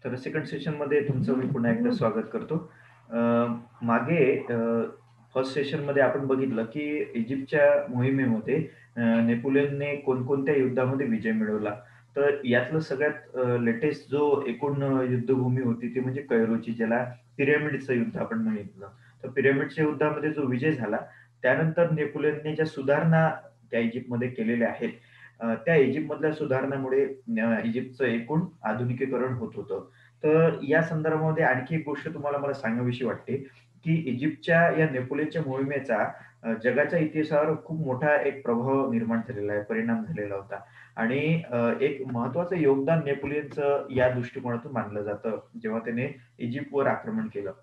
तर सेकंड सेशनमध्ये तुमचं मी पुन्हा एकदा स्वागत करतो. अ, मागे फर्स्ट सेशनमध्ये आपण बघितलं, की इजिप्तच्या मोहिमेमध्ये नेपोलियनने कोणकोणत्या युद्धामध्ये विजय मिळवला. तर यातलं सगळ्यात लेटेस्ट जो एकूण युद्धभूमी होती ती म्हणजे कैरोची, ज्याला पिरॅमिडचं युद्ध आपण म्हटलं. तर पिरॅमिडच्या युद्धामध्ये जो विजय झाला, त्यानंतर नेपोलियनने ज्या सुधारणा त्या इजिप्तमध्ये केलेल्या आहेत, त्या इजिप्तमधल्या सुधारणामुळे इजिप्तचं एकूण आधुनिकीकरण होत होतं. तर या संदर्भामध्ये आणखी एक गोष्ट तुम्हाला मला सांगावीशी वाटते, की इजिप्तच्या या नेपोलियनच्या मोहिमेचा जगाच्या इतिहासावर खूप मोठा एक प्रभाव निर्माण झालेला आहे, परिणाम झालेला होता आणि एक महत्त्वाचं योगदान नेपोलियनचं या दृष्टिकोनातून मानलं जातं, जेव्हा त्याने इजिप्तवर आक्रमण केलं.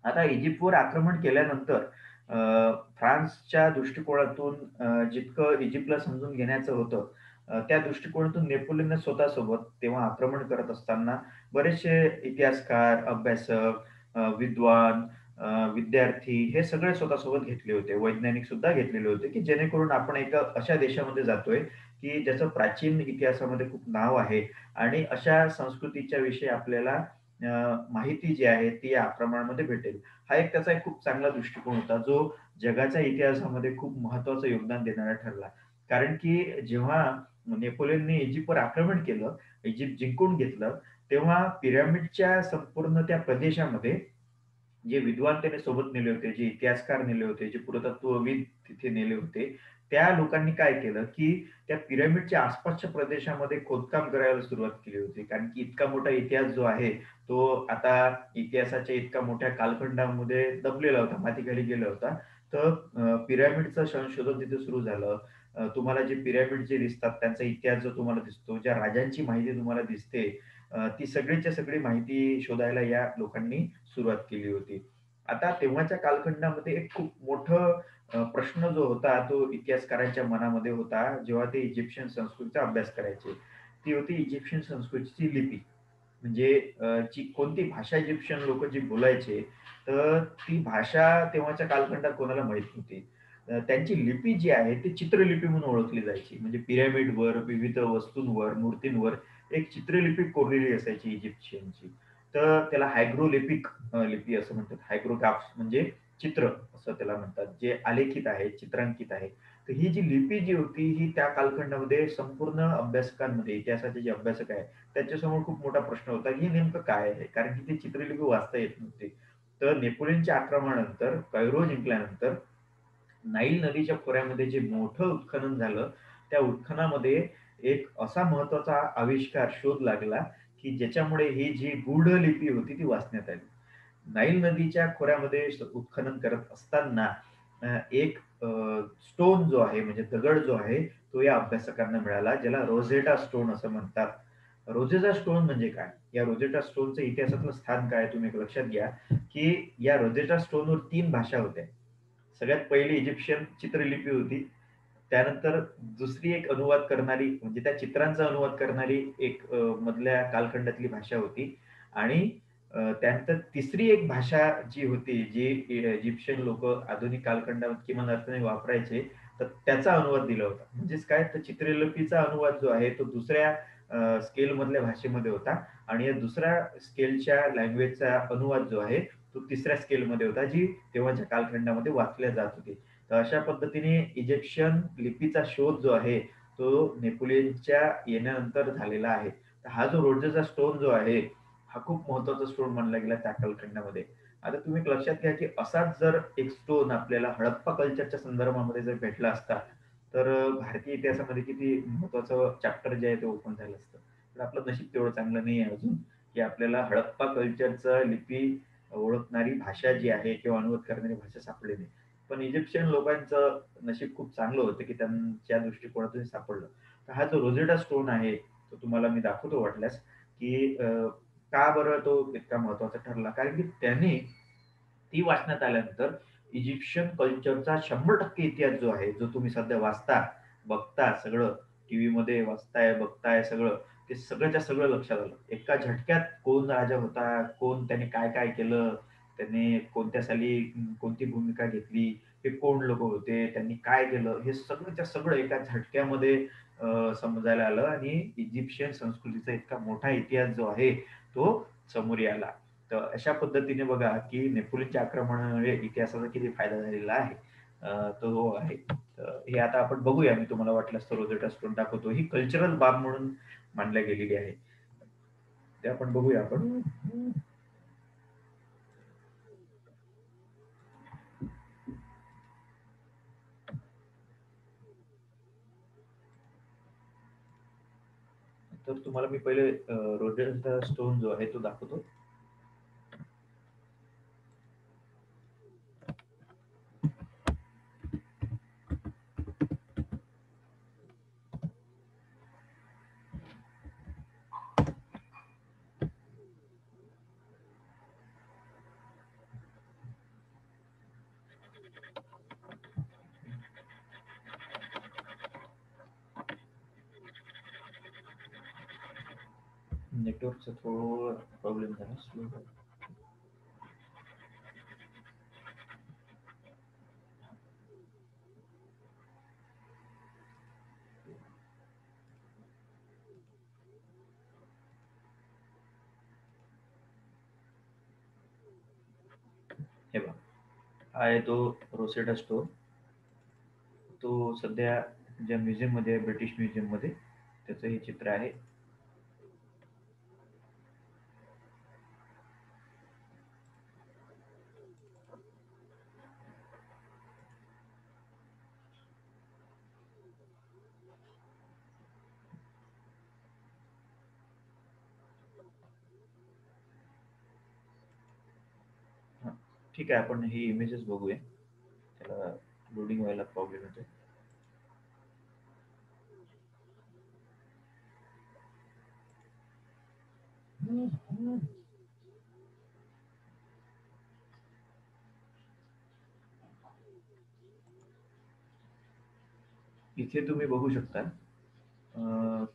आता इजिप्तवर आक्रमण केल्यानंतर अ, फ्रान्सच्या दृष्टिकोनातून जितकं इजिप्तला समजून घेण्याचं होतं, त्या दृष्टिकोनातून नेपोलियनने स्वतःसोबत तेव्हा आक्रमण करत असताना बरेचसे इतिहासकार, अभ्यासक, विद्वान, विद्यार्थी हे सगळे स्वतःसोबत घेतले होते. वैज्ञानिक सुद्धा घेतलेले होते, की जेणेकरून आपण एका अशा देशामध्ये जातोय, की ज्याचं प्राचीन इतिहासामध्ये खूप नाव आहे आणि अशा संस्कृतीच्या विषयी आपल्याला माहिती जी आहे ती या आक्रमणामध्ये भेटेल. हा एक त्याचा एक खूप चांगला दृष्टिकोन होता, जो जगाच्या इतिहासामध्ये खूप महत्त्वाचं योगदान देणारा ठरला. कारण की जेव्हा नेपोलियनने इजिप्तवर आक्रमण केलं, इजिप्त जिंकून घेतलं, तेव्हा पिरॅमिडच्या संपूर्ण त्या प्रदेशामध्ये जे विद्वान त्याने सोबत नेले होते, जे इतिहासकार नेले होते, जे पुरातत्वविद तिथे नेले होते, त्या लोकांनी काय केलं, की त्या पिरॅमिडच्या आसपासच्या प्रदेशामध्ये खोदकाम करायला सुरुवात केली होती. कारण की इतका मोठा इतिहास जो आहे, तो आता इतिहासाच्या इतक्या मोठ्या कालखंडामध्ये दबलेला होता, मातीखाली गेला होता. तर पिरॅमिडचं संशोधन तिथे सुरू झालं. तुम्हाला जे पिरॅमिड जे दिसतात, त्यांचा इतिहास जो तुम्हाला दिसतो, ज्या राजांची माहिती तुम्हाला दिसते, ती सगळीच्या सगळी माहिती शोधायला या लोकांनी सुरुवात केली होती. आता तेव्हाच्या कालखंडामध्ये एक खूप मोठं प्रश्न जो होता, तो इतिहासकारांच्या मनामध्ये होता, जेव्हा ते इजिप्शियन संस्कृतीचा अभ्यास करायचे. ती होती इजिप्शियन संस्कृतीची लिपी. म्हणजे जी कोणती भाषा इजिप्शियन लोकं जी बोलायचे, तर ती भाषा तेव्हाच्या कालखंडात कोणाला माहीत नव्हती. त्यांची लिपी जी आहे, ती चित्रलिपी म्हणून ओळखली जायची. म्हणजे पिरॅमिडवर, विविध वस्तूंवर, मूर्तींवर एक चित्रलिपी कोरलेली असायची इजिप्शियनची. तर त्याला हायग्रोलिपिक लिपी असं म्हणतात. हायग्रोग्राफ्स म्हणजे चित्र असं त्याला म्हणतात. जे आलेखित आहे, चित्रांकित आहे. तर ही जी लिपी जी होती, ही त्या कालखंडामध्ये संपूर्ण अभ्यासकांमध्ये, इतिहासाचे जे अभ्यासक आहेत, त्यांच्यासमोर खूप मोठा प्रश्न होता, की हे नेमकं काय आहे? कारण की ती चित्रलिपी वाचता येत नव्हती. तर नेपोलियनच्या आक्रमणानंतर, कैरो जिंकल्यानंतर नाईल नदीच्या खोऱ्यामध्ये जे मोठं उत्खनन झालं, त्या उत्खनामध्ये एक असा महत्त्वाचा आविष्कार, शोध लागला, की ज्याच्यामुळे ही जी गूढ लिपी होती ती वाचण्यात आली. नाईल नदीच्या खोऱ्यामध्ये उत्खनन करत असताना एक स्टोन जो आहे म्हणजे दगड जो आहे, तो या अभ्यासकांना मिळाला, ज्याला रोझेटा स्टोन असं म्हणतात. रोझेटा स्टोन म्हणजे काय? या रोझेटा स्टोनचं इतिहासातलं स्थान काय तुम्ही एक लक्षात घ्या, की या रोझेटा स्टोनवर 3 भाषा होत्या. सगळ्यात पहिली इजिप्शियन चित्रलिपी होती. त्यानंतर दुसरी एक अनुवाद करणारी म्हणजे त्या चित्रांचा अनुवाद करणारी एक मधल्या कालखंडातली भाषा होती आणि त्यानंतर तिसरी एक भाषा जी होती, जी इजिप्शियन लोकं आधुनिक कालखंडात किमान अर्थाने वापरायचे, तर त्याचा अनुवाद दिला होता. म्हणजेच काय, तर चित्रलिपीचा अनुवाद जो आहे, तो दुसऱ्या स्केलमधल्या भाषेमध्ये होता आणि या दुसऱ्या स्केलच्या लँग्वेजचा अनुवाद जो आहे, तो तिसऱ्या स्केलमध्ये होता, जी तेव्हाच्या कालखंडामध्ये वाचल्या जात होती. तर अशा पद्धतीने इजिप्शियन लिपीचा शोध जो आहे, तो नेपोलियनच्या येण्यानंतर झालेला आहे. तर हा जो रोजर्सचा स्टोन जो आहे, हा खूप महत्त्वाचा स्टोन मानला गेला त्या कालखंडामध्ये. आता तुम्ही एक लक्षात घ्या, की असाच जर एक स्टोन आपल्याला हडप्पा कल्चरच्या संदर्भामध्ये जर भेटला असता, तर भारतीय इतिहासामध्ये किती महत्त्वाचं चॅप्टर जे आहे ते ओपन झालं असतं. तर आपलं नशीब तेवढं चांगलं नाही आहे अजून, की आपल्याला हडप्पा कल्चरचं लिपी ओळखणारी भाषा जी आहे किंवा अनुवाद करणारी भाषा सापडली नाही. पण इजिप्शियन लोकांचं नशीब खूप चांगलं होतं, की त्यांच्या दृष्टिकोनातून हे सापडलं. तर हा जो रोझेटा स्टोन आहे, तो तुम्हाला मी दाखवतो वाटल्यास, की का बरं तो इतका महत्त्वाचा ठरला? कारण की त्याने ती वाचण्यात आल्यानंतर इजिप्शियन कल्चरचा 100% इतिहास जो आहे, जो तुम्ही सध्या वाचता, बघता सगळं टीव्हीमध्ये वाचताय, बघताय सगळं, ते सगळंच्या सगळं लक्षात आलं. एका झटक्यात कोण राजा होता, कोण त्याने काय-काय केलं, त्याने कोणत्या साली कोणती भूमिका घेतली, हे कोण लोकं होते, त्यांनी काय केलं, हे सगळंच्या सगळं एका झटक्यामध्ये समजायला आलं आणि इजिप्शियन संस्कृतीचा इतका मोठा इतिहास जो आहे, तो समोर आला. तर अशा पद्धतीने बघा, की नेपोलियनच्या आक्रमणामुळे इतिहासाचा किती फायदा झालेला आहे. तो आहे. तर हे आता आपण बघूया. मी तुम्हाला वाटल्यास तर रोझेटा स्टोन दाखवतो. ही कल्चरल बाब म्हणून मानल्या गेलेली आहे. ते आपण बघूया आपण. तर तुम्हाला मी पहिले रोझेटा स्टोन जो आहे तो दाखवतो. नेटवर्कचा थोडं प्रॉब्लेम झाला. स्लो हे बघा. हा आहे तो रोसेटा स्टोन. तो सध्या ज्या म्युझियममध्ये आहे, ब्रिटिश म्युझियममध्ये त्याचं हे चित्र आहे. हां, ठीक आहे. आपण ही इमेजेस बघूया. त्याला लोडिंग व्हायला प्रॉब्लेम येतोय. इथे तुम्ही बघू शकता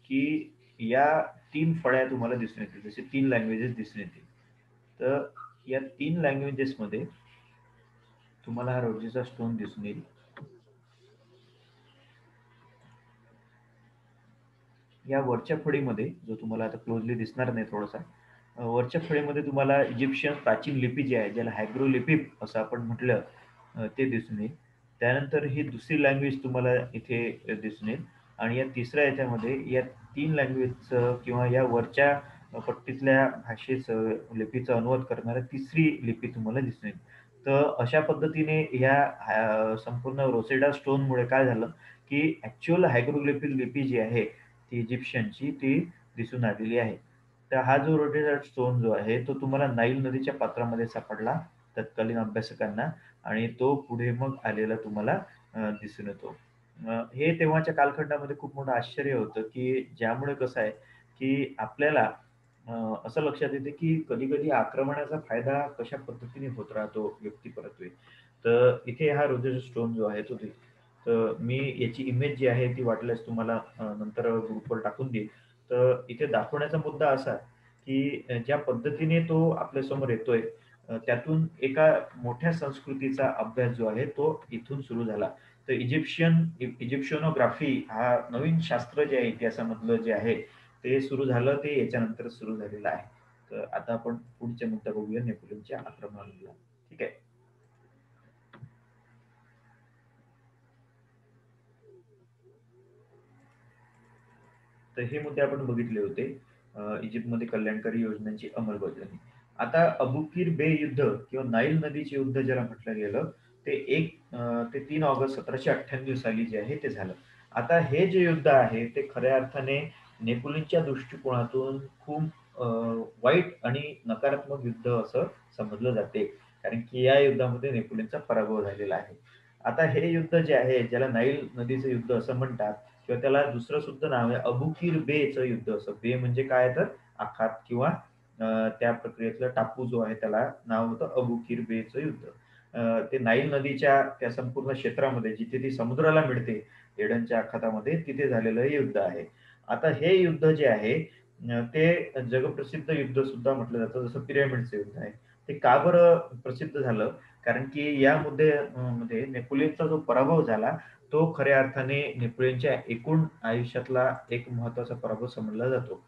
की या 3 फळ्या तुम्हाला दिसून येतील. जसे 3 लँग्वेजेस दिसून येतील. तर या 3 लँग्वेजेसमध्ये तुम्हाला हा रोजेचा स्टोन दिसून येईल. या वरच्या फळीमध्ये जो तुम्हाला आता क्लोजली दिसणार नाही थोडासा. वरच्या फळीमध्ये तुम्हाला इजिप्शियन प्राचीन लिपी जी आहे, ज्याला हायग्रोलिपी असं आपण म्हटलं ते दिसून येईल. त्यानंतर ही दुसरी लँग्वेज तुम्हाला इथे दिसून येईल आणि या तिसऱ्या ह्याच्यामध्ये या 3 लँग्वेजचं किंवा या वरच्या पट्टीतल्या भाषेचं लिपीचा अनुवाद करणारी तिसरी लिपी तुम्हाला दिसून येईल. तर अशा पद्धतीने ह्या संपूर्ण रोसेडा स्टोनमुळे काय झालं, की ॲक्चुअल हायग्रोग्लिफिक लिपी जी आहे, ती इजिप्शियनची ती दिसून आलेली आहे. तर हा जो रोटेट स्टोन जो आहे, तो तुम्हाला नाईल नदीच्या पात्रामध्ये सापडला तत्कालीन अभ्यासकांना आणि तो पुढे मग आलेला तुम्हाला दिसून येतो. हे तेव्हाच्या कालखंडामध्ये खूप मोठं आश्चर्य होतं, की ज्यामुळे कसं आहे, की आपल्याला असं लक्षात येतं, की कधी-कधी आक्रमणाचा फायदा कशा पद्धतीने होत राहतो व्यक्तिपरत्वे. तर इथे हा रोजेस स्टोन जो आहे तो तर मी याची इमेज जी आहे ती वाटल्यास तुम्हाला नंतर ग्रुपवर टाकून देईन. तर इथे दाखवण्याचा मुद्दा असा, की ज्या पद्धतीने तो आपल्यासमोर येतोय त्यातून एका मोठ्या संस्कृतीचा अभ्यास जो आहे तो इथून सुरू झाला. तर इजिप्शियनोग्राफी हा नवीन शास्त्र जे आहे इतिहासामधलं जे आहे, ते सुरू झालं ते याच्यानंतर सुरू झालेलं आहे. तर आता आपण पुढचा मुद्दा बघूया नेपोलियनच्या आक्रमणामधला. ठीक आहे. तर हे मुद्दे आपण बघितले होते. इजिप्तमध्ये कल्याणकारी योजनांची अंमलबजावणी. आता अबू किर बे युद्ध किंवा नाईल नदीचे युद्ध ज्याला म्हटलं गेलं, ते 1 ते 3 ऑगस्ट 1798 साली जे आहे ते झालं. आता हे जे युद्ध आहे ते खऱ्या अर्थाने नेपोलियनच्या दृष्टिकोनातून खूप अ, वाईट आणि नकारात्मक युद्ध असं समजलं जाते. कारण की या युद्धामध्ये नेपोलियनचा पराभव झालेला आहे. आता हे युद्ध जे आहे, ज्याला नाईल नदीचं युद्ध असं म्हणतात किंवा त्याला दुसरं सुद्धा नाव आहे अबू किर बेचं युद्ध असं. बे म्हणजे काय तर आखात किंवा त्या प्रक्रियेतला टापू जो आहे त्याला नाव होतं अबू किर बेचं युद्ध. ते नाईल नदीच्या त्या संपूर्ण क्षेत्रामध्ये जिथे ती समुद्राला मिळते, एडनच्या आखातामध्ये तिथे झालेलं हे युद्ध आहे. आता हे युद्ध जे आहे ते जगप्रसिद्ध युद्ध सुद्धा म्हटलं जातं. जसं पिरॅमिडचं युद्ध आहे. ते का बरं प्रसिद्ध झालं? कारण की या मध्ये नेपोलियनचा जो पराभव झाला तो खऱ्या अर्थाने नेपोलियनच्या एकूण आयुष्यातला एक महत्त्वाचा पराभव समजला जातो.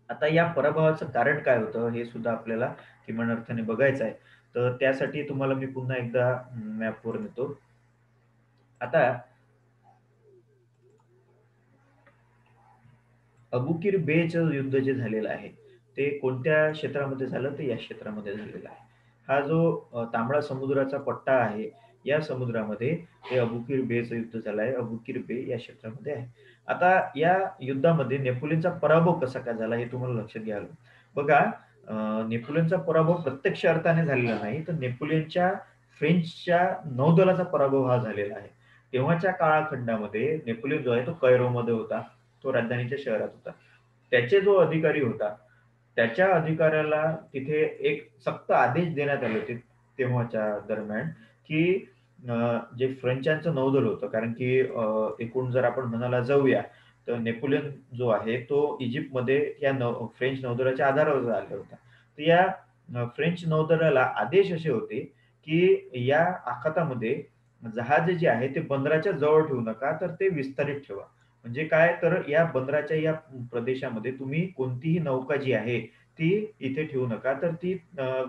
आता या पराभवाचं कारण काय होतं, हे सुद्धा आपल्याला किमान अर्थाने बघायचं आहे. तर त्यासाठी तुम्हाला मी पुन्हा एकदा मॅपवर नेतो. आता अबुकीर बेचं युद्ध जे झालेलं आहे, ते कोणत्या क्षेत्रामध्ये झालं? तर या क्षेत्रामध्ये झालेलं आहे. हा जो तांबडा समुद्राचा पट्टा आहे, या समुद्रामध्ये हे अबुकीर बेचं युद्ध झालं आहे. अबुकीर बे या क्षेत्रामध्ये आहे. आता या युद्धामध्ये नेपोलियनचा पराभव कसा काय झाला, हे तुम्हाला लक्षात घ्यावं. बघा, नेपोलियनचा पराभव प्रत्यक्ष अर्थाने झालेला नाही, तर नेपोलियनच्या फ्रेंचच्या नौदलाचा पराभव हा झालेला आहे. तेव्हाच्या काळखंडामध्ये नेपोलियन जो आहे, तो कैरोमध्ये होता. तो राजधानीच्या शहरात होता. त्याचे जो अधिकारी होता, त्याच्या अधिकाऱ्याला तिथे एक सक्त आदेश देण्यात आले होते तेव्हाच्या दरम्यान, की जे फ्रेंचांचं नौदल होतं, कारण की एकूण जर आपण म्हणायला जाऊया, तर नेपोलियन जो आहे तो इजिप्तमध्ये या फ्रेंच नौदलाच्या आधारावर आला होता. तर या फ्रेंच नौदलाला आदेश असे होते, की या आखातामध्ये जहाज जे आहे ते बंदराच्या जवळ ठेवू नका, तर ते विस्तारित ठेवा. म्हणजे काय, तर या बंदराच्या या प्रदेशामध्ये तुम्ही कोणतीही नौका जी आहे, ती इथे ठेवू नका. तर ती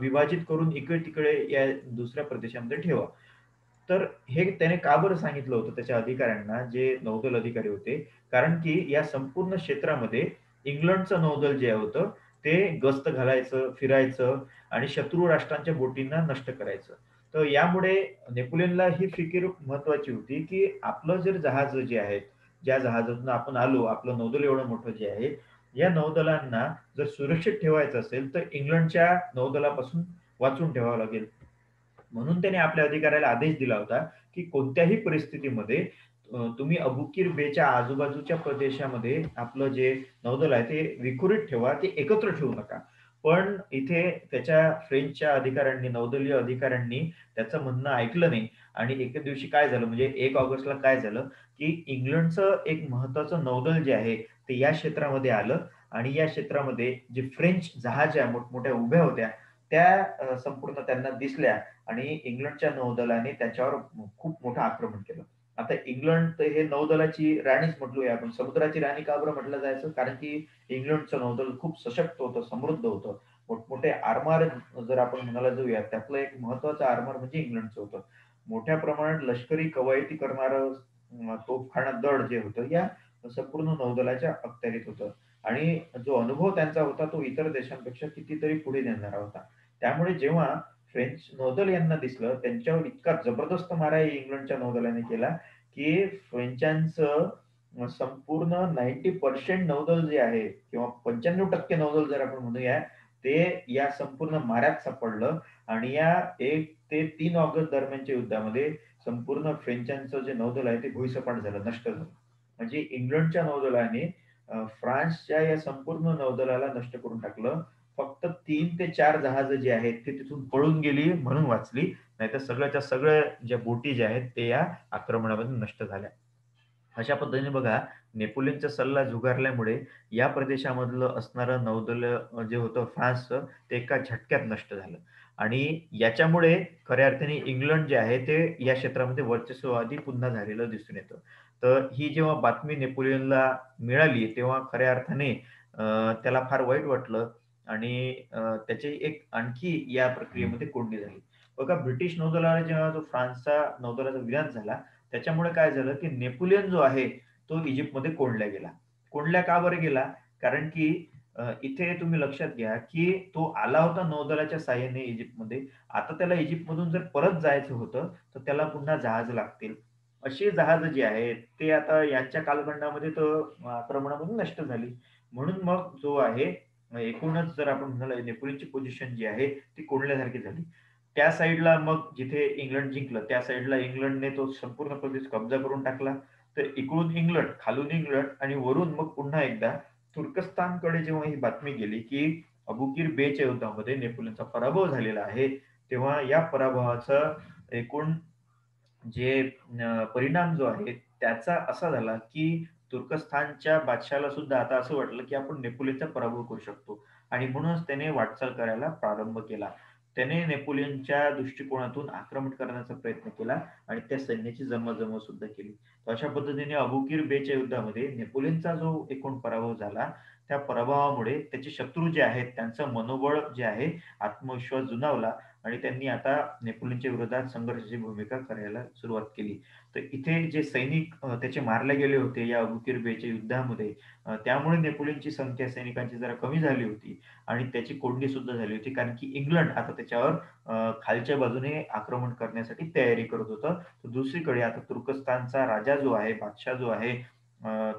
विभाजित करून इकडे-तिकडे या दुसऱ्या प्रदेशामध्ये ठेवा. तर हे त्याने का बरं सांगितलं होतं त्याच्या अधिकाऱ्यांना, जे नौदल अधिकारी होते? कारण की या संपूर्ण क्षेत्रामध्ये इंग्लंडचं नौदल जे होतं, ते गस्त घालायचं, फिरायचं आणि शत्रू राष्ट्रांच्या बोटींना नष्ट करायचं. तर यामुळे नेपोलियनला ही फिकीर महत्वाची होती, की आपलं जर जहाज जे आहेत, ज्या जहाजातून आपण आलो, आपलं नौदल एवढं मोठं जे आहे, या नौदलांना जर सुरक्षित ठेवायचं असेल, तर इंग्लंडच्या नौदलापासून वाचून ठेवावं लागेल. म्हणून त्याने आपल्या अधिकाऱ्याला आदेश दिला होता, की कोणत्याही परिस्थितीमध्ये तुम्ही अबुकीर बेच्या आजूबाजूच्या प्रदेशामध्ये आपलं जे नौदल आहे ते विखुरित ठेवा, ते एकत्र ठेवू नका. पण इथे त्याच्या फ्रेंचच्या अधिकाऱ्यांनी, नौदलीय अधिकाऱ्यांनी त्याचं म्हणणं ऐकलं नाही आणि एके दिवशी काय झालं, म्हणजे 1 ऑगस्टला काय झालं, की इंग्लंडचं एक महत्त्वाचं नौदल जे आहे, ते या क्षेत्रामध्ये आलं आणि या क्षेत्रामध्ये जे फ्रेंच जहाजा मोठमोठ्या उभ्या होत्या, त्या संपूर्ण त्यांना दिसल्या आणि इंग्लंडच्या नौदलाने त्याच्यावर खूप मोठं आक्रमण केलं. आता इंग्लंड तर हे नौदलाची राणीच म्हटलोय आपण. समुद्राची राणी का बरं म्हटलं जायचं? कारण की इंग्लंडचं नौदल खूप सशक्त होतं, समृद्ध होतं. मोठमोठे आरमार जर आपण म्हणायला जाऊया, त्यातलं एक महत्वाचं आरमार म्हणजे इंग्लंडचं होतं. मोठ्या प्रमाणात लष्करी कवायती करणारं तोफखाना दळ जे होतं, या संपूर्ण नौदलाच्या अखत्यारीत होतं आणि जो अनुभव त्यांचा होता, तो इतर देशांपेक्षा कितीतरी पुढे नेणारा होता. त्यामुळे जेव्हा फ्रेंच नौदल यांना दिसलं, त्यांच्यावर इतका जबरदस्त मारा इंग्लंडच्या नौदलाने केला, की फ्रेंचांचं संपूर्ण 90% नौदल जे आहे किंवा 95% नौदल जर आपण म्हणूया, ते या संपूर्ण माऱ्यात सापडलं आणि या 1 ते 3 ऑगस्ट दरम्यानच्या युद्धामध्ये संपूर्ण फ्रेंचांचं जे नौदल आहे, ते भुईसपाट झालं, नष्ट झालं. म्हणजे इंग्लंडच्या नौदलाने फ्रान्सच्या या संपूर्ण नौदलाला नष्ट करून टाकलं. फक्त 3 ते 4 जहाजं जी आहेत, ती तिथून पळून गेली म्हणून वाचली. नाहीतर सगळ्याच्या सगळ्या ज्या बोटी ज्या आहेत, ते या आक्रमणामध्ये नष्ट झाल्या. अशा पद्धतीने बघा, नेपोलियनचा सल्ला झुगारल्यामुळे या प्रदेशामधलं असणारं नौदल जे होतं फ्रान्सचं, ते एका झटक्यात नष्ट झालं. आणि याच्यामुळे खऱ्या अर्थाने इंग्लंड जे आहे, ते या क्षेत्रामध्ये वर्चस्ववादी पुन्हा झालेलं दिसून येतं. तर ही जेव्हा बातमी नेपोलियनला मिळाली, तेव्हा खऱ्या अर्थाने त्याला फार वाईट वाटलं आणि त्याची एक आणखी या प्रक्रियेमध्ये कोंडी झाली. बघा, ब्रिटिश नौदलाला जेव्हा जो फ्रान्सचा नौदलाचा विनाश झाला, त्याच्यामुळे काय झालं, की नेपोलियन जो आहे, तो इजिप्तमध्ये कोंडला गेला. कोंडला का बरं गेला? कारण की इथे तुम्ही लक्षात घ्या, की तो आला होता नौदलाच्या सहाय्याने इजिप्तमध्ये. आता त्याला इजिप्तमधून जर परत जायचं होतं, तर त्याला पुन्हा जहाज लागतील. अशी जहाजं जी आहेत, ते आता यांच्या कालखंडामध्ये तर आक्रमणामध्ये नष्ट झाली. म्हणून मग जो आहे, एकूणच जर आपण म्हणाल नेपोलियनची पोझिशन जी आहे, ती कोंडल्यासारखी झाली. त्या साइडला मग जिथे इंग्लंड जिंकलं, त्या साइडला इंग्लंडने तो संपूर्ण प्रदेश कब्जा करून टाकला. तर इकडून इंग्लंड, खालून इंग्लंड आणि वरून मग पुन्हा एकदा तुर्कस्तानकडे जेव्हा ही बातमी गेली, की अबुकीर बेच्या युद्धामध्ये नेपोलियनचा पराभव झालेला आहे, तेव्हा या पराभवाचं एकूण जे परिणाम जो आहे, त्याचा असा झाला, की तुर्कस्थानच्या बादशहाला सुद्धा आता असं वाटलं, की आपण नेपोलियनचा पराभव करू शकतो आणि म्हणूनच त्याने वाटचाल करायला प्रारंभ केला. त्याने नेपोलियनच्या दृष्टिकोनातून आक्रमण करण्याचा प्रयत्न केला आणि त्या सैन्याची जमवाजमव सुद्धा केली. तर अशा पद्धतीने अबुकीर बेच्या युद्धामध्ये नेपोलियनचा जो एकूण पराभव झाला, त्या पराभवामुळे त्याचे शत्रू जे आहेत, त्यांचं मनोबळ जे आहे, आत्मविश्वास जुनावला आणि त्यांनी आता नेपोलियनच्या विरोधात संघर्षाची भूमिका करायला सुरुवात केली. तर इथे जे सैनिक त्याचे मारले गेले होते या अबुकीर बेच्या युद्धामध्ये, त्यामुळे नेपोलियनची संख्या सैनिकांची जरा कमी झाली होती आणि त्याची कोंडी सुद्धा झाली होती. कारण की इंग्लंड आता त्याच्यावर खालच्या बाजूने आक्रमण करण्यासाठी तयारी करत होतं. तर दुसरीकडे आता तुर्कस्तानचा राजा जो आहे, बादशाह जो आहे,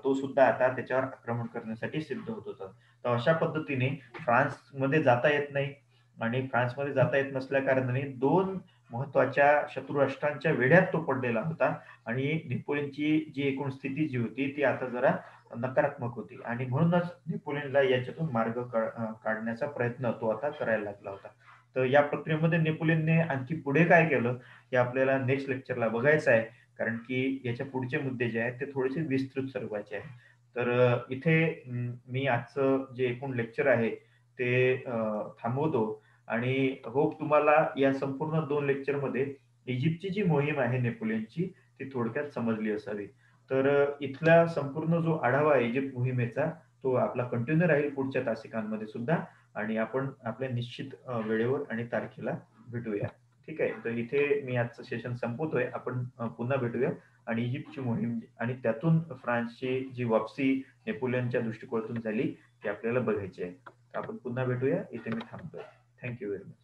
तो सुद्धा आता त्याच्यावर आक्रमण करण्यासाठी सिद्ध होत होता. तर अशा पद्धतीने फ्रान्समध्ये जाता येत नाही आणि फ्रान्समध्ये जाता येत नसल्या कारणाने 2 महत्त्वाच्या शत्रू राष्ट्रांच्या वेढ्यात तो पडलेला होता आणि नेपोलियनची जी एकूण स्थिती जी होती, ती आता जरा नकारात्मक होती आणि म्हणूनच नेपोलियनला याच्यातून मार्ग काढण्याचा प्रयत्न तो आता करायला लागला होता. तर या प्रक्रियेमध्ये नेपोलियनने आणखी पुढे काय केलं, हे आपल्याला नेक्स्ट लेक्चरला बघायचं आहे. कारण की याच्या पुढचे मुद्दे जे आहेत, ते थोडेसे विस्तृत स्वरूपाचे आहेत. तर इथे मी आजचं जे एकूण लेक्चर आहे, ते थांबवतो आणि होप तुम्हाला या संपूर्ण 2 लेक्चरमध्ये इजिप्तची जी मोहीम आहे नेपोलियनची, ती थोडक्यात समजली असावी. तर इथला संपूर्ण जो आढावा आहे इजिप्त मोहिमेचा, तो आपला कंटिन्यू राहील पुढच्या तासिकांमध्ये सुद्धा आणि आपण आपल्या निश्चित वेळेवर आणि तारखेला भेटूया. ठीक आहे. तर इथे मी आजचं सेशन संपवतोय. आपण पुन्हा भेटूया आणि इजिप्तची मोहीम आणि त्यातून फ्रान्सची जी वापसी नेपोलियनच्या दृष्टिकोनातून झाली, ती आपल्याला बघायची आहे. तर आपण पुन्हा भेटूया. इथे मी थांबतोय. Thank you very much.